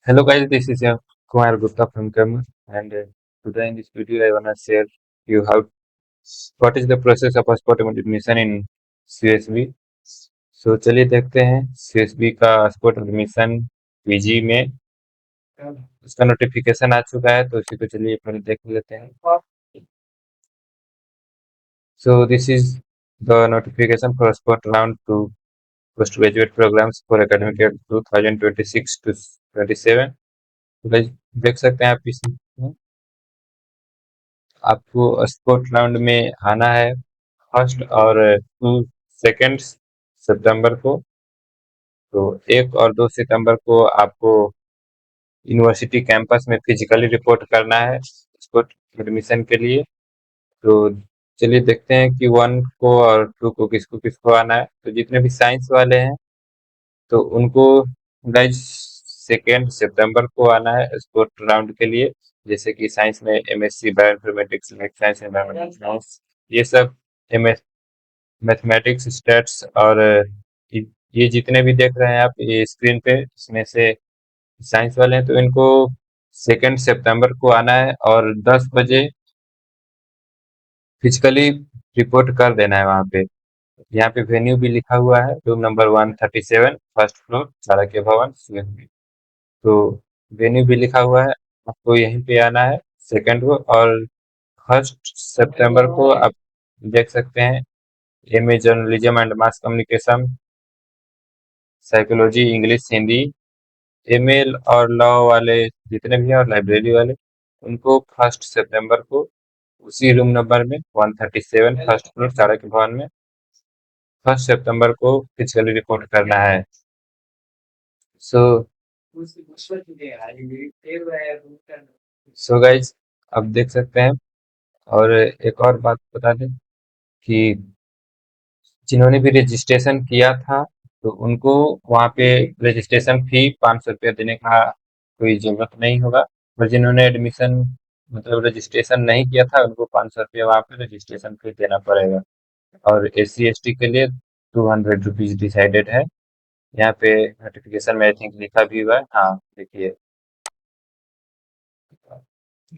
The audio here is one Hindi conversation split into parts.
Hello guys, this is Kumar Gupta from Kerma, and today in this video I wanna share you how what is the process of passport admission in CSB. So चलिए देखते हैं CSB का पासपोर्ट एडमिशन पीजी में उसका नोटिफिकेशन आ चुका है, तो उसी को चलिए पहले देख लेते हैं। So this is the notification for passport round to postgraduate programs for academic year 2026 to 27। तो guys देख सकते हैं आप इसमें आपको स्पोर्ट राउंड में आना है 1 और 2 सेकेंड सितंबर को। तो 1 और 2 सितंबर को आपको यूनिवर्सिटी कैंपस में फिजिकली रिपोर्ट करना है स्पोर्ट एडमिशन के लिए। तो चलिए देखते हैं कि 1 को और 2 को किसको किसको आना है। तो जितने भी साइंस वाले हैं तो उनको गाइज 2 सितंबर को आना है स्पोर्ट राउंड के लिए। जैसे कि साइंस में MSc bioinformatics, science environmental science, ये सब एमएस मैथमेटिक्स, स्टैट्स और ये जितने भी देख रहे हैं आप ये स्क्रीन पे, इसमें से साइंस वाले हैं तो इनको 2 सितंबर को आना है और 10 बजे फिजिकली रिपोर्ट कर देना है वहाँ पे। यहाँ पे वेन्यू भी लिखा हुआ है, room number 137 first floor Chanakya भवन CSB। तो वेन्यू भी लिखा हुआ है, आपको यहीं पे आना है सेकंड को। और 1 सितंबर को आप देख सकते हैं MA journalism and mass communication, psychology, English, Hindi, ML और लॉ वाले जितने भी हैं और लाइब्रेरी वाले, उनको 1 सितंबर को उसी रूम नंबर में 137 फर्स्ट फ्लोर चाणक्य भवन में 1 सितंबर को फिजिकली रिपोर्ट करना है। सो सो गाइज अब देख सकते हैं। और एक और बात बता दें कि जिन्होंने भी रजिस्ट्रेशन किया था तो उनको वहाँ पे रजिस्ट्रेशन फी 500 रुपया देने का कोई जरूरत नहीं होगा। और जिन्होंने एडमिशन मतलब रजिस्ट्रेशन नहीं किया था उनको 500 रुपया वहाँ पे रजिस्ट्रेशन फी देना पड़ेगा। और SC ST के लिए 200 रुपीज डिसाइडेड है। यहाँ पे नोटिफिकेशन में आई थिंक लिखा भी हुआ है, हाँ देखिए।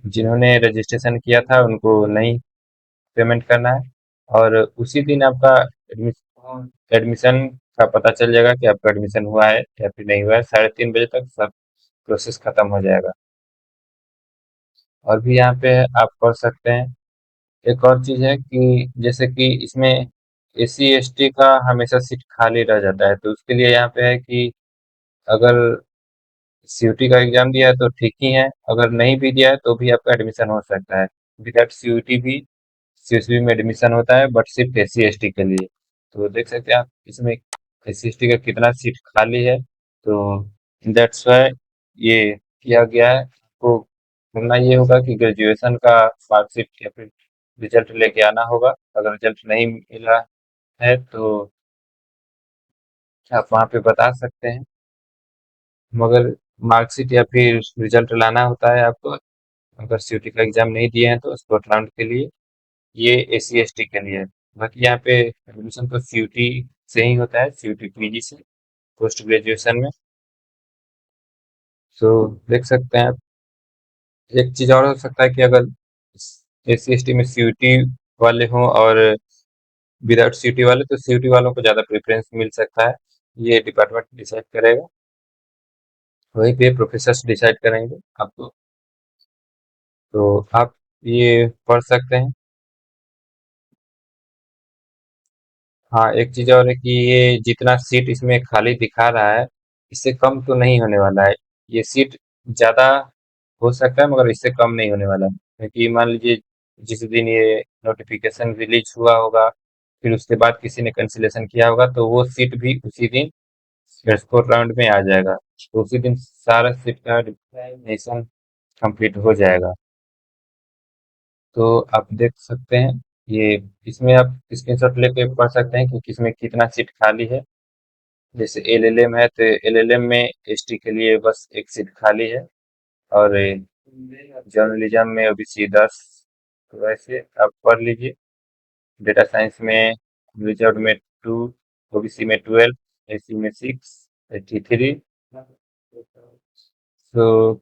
जिन्होंने रजिस्ट्रेशन किया था उनको नहीं पेमेंट करना है। और उसी दिन आपका एडमिशन का पता चल जाएगा कि आपका एडमिशन हुआ है या फिर नहीं हुआ है। 3:30 बजे तक सब प्रोसेस खत्म हो जाएगा। और भी यहाँ पे आप पढ़ सकते हैं। एक और चीज है कि जैसे कि इसमें SC ST का हमेशा सीट खाली रह जाता है, तो उसके लिए यहाँ पे है कि अगर CUT का एग्जाम दिया है तो ठीक ही है, अगर नहीं भी दिया है तो भी आपका एडमिशन हो सकता है। विदाउट CUT भी CSB में एडमिशन होता है, बट सिर्फ SC ST के लिए। तो देख सकते हैं आप इसमें SC ST का कितना सीट खाली है। तो दैट्स वाई ये किया गया है। तो करना ये होगा कि ग्रेजुएशन का मार्कशीट या फिर रिजल्ट लेके आना होगा। अगर रिजल्ट नहीं मिला है तो आप वहाँ पे बता सकते हैं, मगर मार्कशीट या फिर रिजल्ट लाना होता है आपको। अगर CUT का एग्जाम नहीं दिए हैं तो स्पोर्ट राउंड के लिए ये SC ST के लिए है। बाकी यहाँ पे एडमिशन तो CUT से ही होता है, CUT PG से पोस्ट ग्रेजुएशन में। तो देख सकते हैं आप। एक चीज और हो सकता है कि अगर SC ST में CUT वाले हों और विदाउट CUT वाले, तो CUT वालों को ज्यादा प्रेफरेंस मिल सकता है। ये डिपार्टमेंट डिसाइड करेगा, वहीं पे प्रोफेसर्स डिसाइड करेंगे आपको। तो आप ये पढ़ सकते हैं। हाँ, एक चीज और है कि ये जितना सीट इसमें खाली दिखा रहा है इससे कम तो नहीं होने वाला है। ये सीट ज्यादा हो सकता है मगर इससे कम नहीं होने वाला है, क्योंकि मान लीजिए जिस दिन ये नोटिफिकेशन रिलीज हुआ होगा फिर उसके बाद किसी ने कैंसिलेशन किया होगा तो वो सीट भी उसी दिन स्कोर राउंड में आ जाएगा। तो उसी दिन सारा सीट का एग्जामिनेशन कंप्लीट हो जाएगा। तो आप देख सकते हैं ये, इसमें आप स्क्रीनशॉट लेके पढ़ सकते हैं कि किसमें कितना सीट खाली है। जैसे LLM है तो LLM में ST के लिए बस एक सीट खाली है। और जर्नलिज्म में OBC 10। तो वैसे आप पढ़ लीजिए। डेटा साइंस में रिजर्व में 2, OBC में 12, SC में 6, 83। So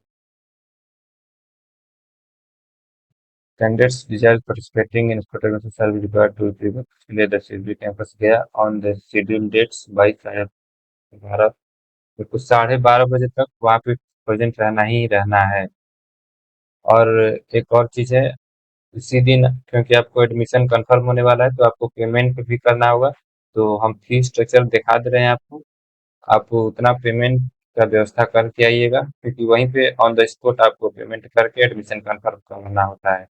candidates desire participating in photography shall be required to report इसलिए the CB campus गया on the scheduled dates 22/12 तो कुछ 12:30 बजे तक वहाँ पे प्रेजेंट रहना ही रहना है। और एक और चीज़ है, उसी दिन क्योंकि आपको एडमिशन कंफर्म होने वाला है तो आपको पेमेंट भी करना होगा। तो हम फी स्ट्रक्चर दिखा दे रहे हैं आपको। आप उतना पेमेंट का व्यवस्था करके आइएगा क्योंकि वहीं पे ऑन द स्पॉट आपको पेमेंट करके एडमिशन कंफर्म करना होता है।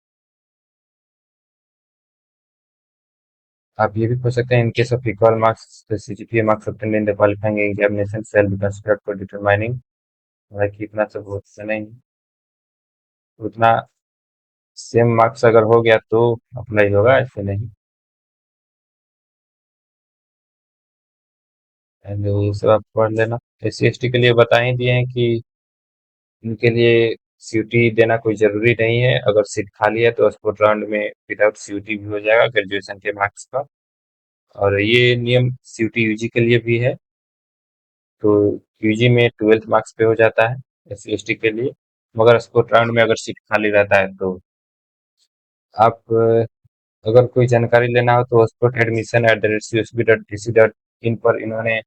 आप ये भी पूछ सकते हैं in case of equal marks the CGPA marks obtained in the qualifying examination shall be considered for determining। हालांकि इतना सब होता नहीं, उतना सेम मार्क्स अगर हो गया तो अप्लाई होगा, ऐसे नहीं। एंड ये सब आप पढ़ लेना। एस सी एस टी के लिए बता ही दिए हैं कि इनके लिए सीयूटी देना कोई जरूरी नहीं है। अगर सीट खाली है तो स्पोर्ट राउंड में विदाउट सीयूटी भी हो जाएगा ग्रेजुएशन के मार्क्स का। और ये नियम सीयूटी यूजी के लिए भी है। तो यूजी में 12th मार्क्स पे हो जाता है एस सी एस टी के लिए, मगर स्पोर्ट राउंड में अगर सीट खाली रहता है तो आप अगर कोई जानकारी लेना हो तो स्पोर्ट एडमिशन @csb.ac.in पर इन्होंने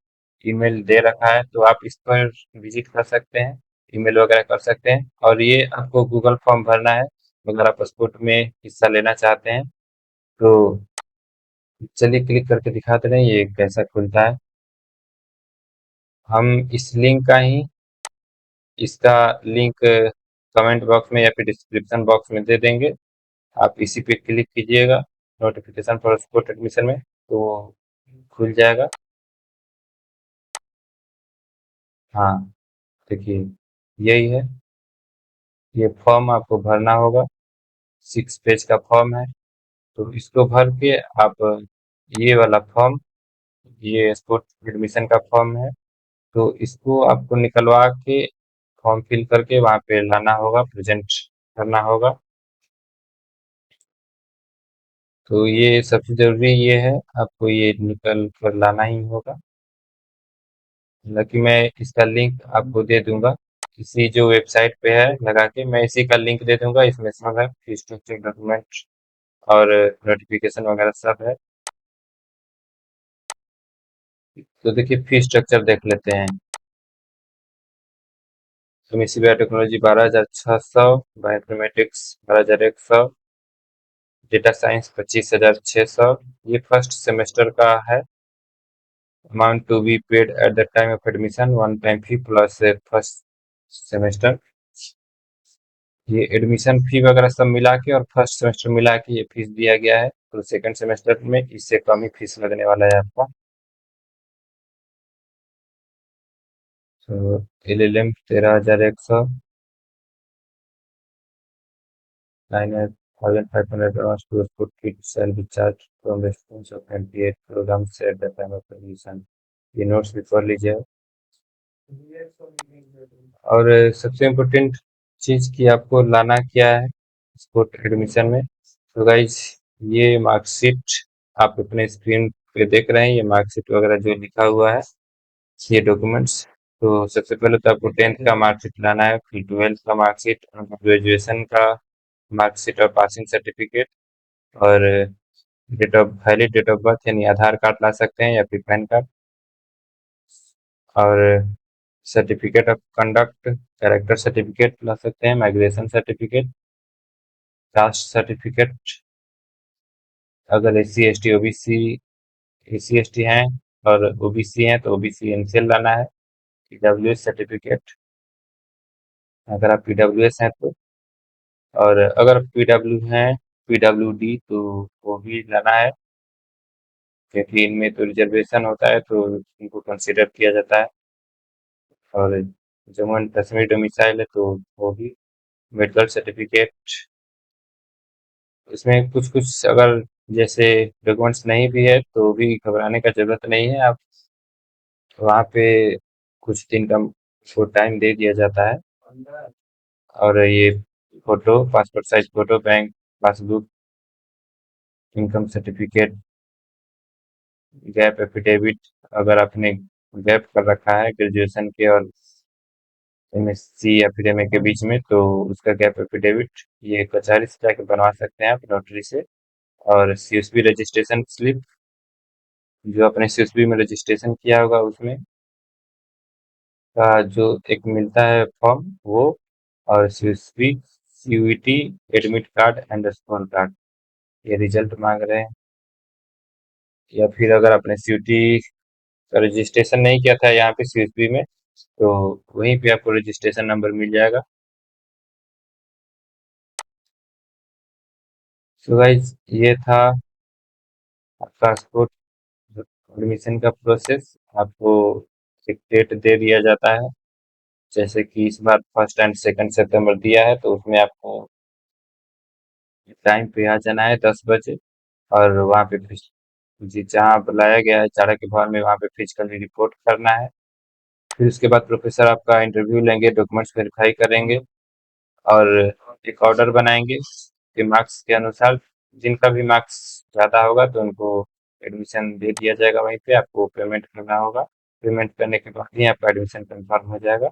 ईमेल दे रखा है, तो आप इस पर विजिट कर सकते हैं, ईमेल वगैरह कर सकते हैं। और ये आपको गूगल फॉर्म भरना है अगर आप स्पोर्ट में हिस्सा लेना चाहते हैं। तो चलिए क्लिक करके दिखाते हैं ये कैसा खुलता है। हम इस लिंक का ही इसका लिंक कमेंट बॉक्स में या फिर डिस्क्रिप्शन बॉक्स में दे देंगे। आप इसी पे क्लिक कीजिएगा नोटिफिकेशन फॉर स्पोर्ट एडमिशन में, तो खुल जाएगा। हाँ, देखिए यही है, ये फॉर्म आपको भरना होगा। 6 पेज का फॉर्म है, तो इसको भर के आप ये वाला फॉर्म, ये स्पोर्ट एडमिशन का फॉर्म है, तो इसको आपको निकलवा के फॉर्म फिल करके वहाँ पे लाना होगा, प्रेजेंट करना होगा। तो ये सबसे जरूरी ये है, आपको ये निकल कर लाना ही होगा। हालांकि मैं इसका लिंक आपको दे दूंगा इसी जो वेबसाइट पे है लगा के, मैं इसी का लिंक दे दूंगा। इसमें सब है, फीस स्ट्रक्चर, डॉक्यूमेंट और नोटिफिकेशन वगैरह सब है। तो देखिए फी स्ट्रक्चर देख लेते हैं। MSc biotechnology 12,600, bioinformatics 12,100, data science 25,600। ये फर्स्ट सेमेस्टर का है। Amount to be paid at the time of admission 1 time fee plus first semester. ये एडमिशन फी वगैरह सब मिला के और फर्स्ट सेमेस्टर मिला के ये फीस दिया गया है। तो सेकंड सेमेस्टर में इससे कम ही फीस लगने वाला है आपका। तो LLM 13,100, 9,500 advance to put kit shall be charged from the students of 28 programs at the time of admission। ये नोट्स भी पढ़ लीजिए। और सबसे इम्पोर्टेंट चीज की आपको लाना क्या है स्पोर्ट एडमिशन में, तो गाइज ये मार्कशीट आप अपने स्क्रीन पे देख रहे हैं, ये मार्कशीट वगैरह जो लिखा हुआ है, ये डॉक्यूमेंट्स। तो सबसे पहले तो आपको 10th का मार्कशीट लाना है, फिर 12th का मार्कशीट, ग्रेजुएशन का मार्कशीट और पासिंग सर्टिफिकेट, और डेट ऑफ बर्थ यानी आधार कार्ड ला सकते हैं या फिर पैन कार्ड, और certificate of conduct, character certificate ला सकते हैं, माइग्रेशन सर्टिफिकेट, कास्ट सर्टिफिकेट अगर एस सी एस टी हैं और ओबीसी हैं तो ओबीसी एनसीएल लाना है, पीडब्ल्यूएस सर्टिफिकेट अगर आप पीडब्ल्यूएस हैं तो, और अगर पीडब्ल्यू हैं पीडब्ल्यूडी तो वो भी लाना है क्योंकि इनमें तो रिजर्वेशन होता है तो इनको कंसिडर किया जाता है। और जम्मू एंड कश्मीर डोमिसाइल है तो वो भी, मेडिकल सर्टिफिकेट। इसमें कुछ कुछ अगर जैसे डॉक्यूमेंट्स नहीं भी है तो भी घबराने का जरूरत नहीं है। आप वहाँ पे कुछ दिन का को टाइम दे दिया जाता है। और ये photo, passport size photo, bank passbook, income certificate, gap affidavit अगर आपने गैप कर रखा है ग्रेजुएशन के और एमएससी या फिर एमए के बीच में, तो उसका गैप एफिडेविट ये कचहरी से जाके बनवा सकते हैं आप नोटरी से। और सीएसबी रजिस्ट्रेशन स्लिप जो आपने सीएसबी में रजिस्ट्रेशन किया होगा उसमें का जो एक मिलता है फॉर्म वो, और CSB CUET admit card and score card, ये रिजल्ट मांग रहे हैं। या फिर अगर आपने सीयूईटी का रजिस्ट्रेशन नहीं किया था यहाँ पे सीएसबी में, तो वहीं पे आपको रजिस्ट्रेशन नंबर मिल जाएगा। सो गाइस, ये था आपका स्पोर्ट एडमिशन का प्रोसेस। आपको एक डेट दे दिया जाता है, जैसे कि इस बार 1 एंड 2 सितंबर दिया है, तो उसमें आपको टाइम पे आ जाना है 10 बजे। और वहाँ पे जी जहाँ बुलाया गया है चाणक्य के भवन में, वहाँ पे फिजिकली रिपोर्ट करना है। फिर उसके बाद प्रोफेसर आपका इंटरव्यू लेंगे, डॉक्यूमेंट्स वेरीफाई करेंगे और एक ऑर्डर बनाएंगे कि मार्क्स के अनुसार जिनका भी मार्क्स ज़्यादा होगा तो उनको एडमिशन दे दिया जाएगा। वहीं पे आपको पेमेंट करना होगा। पेमेंट करने के बाद ही आपका एडमिशन कंफर्म हो जाएगा।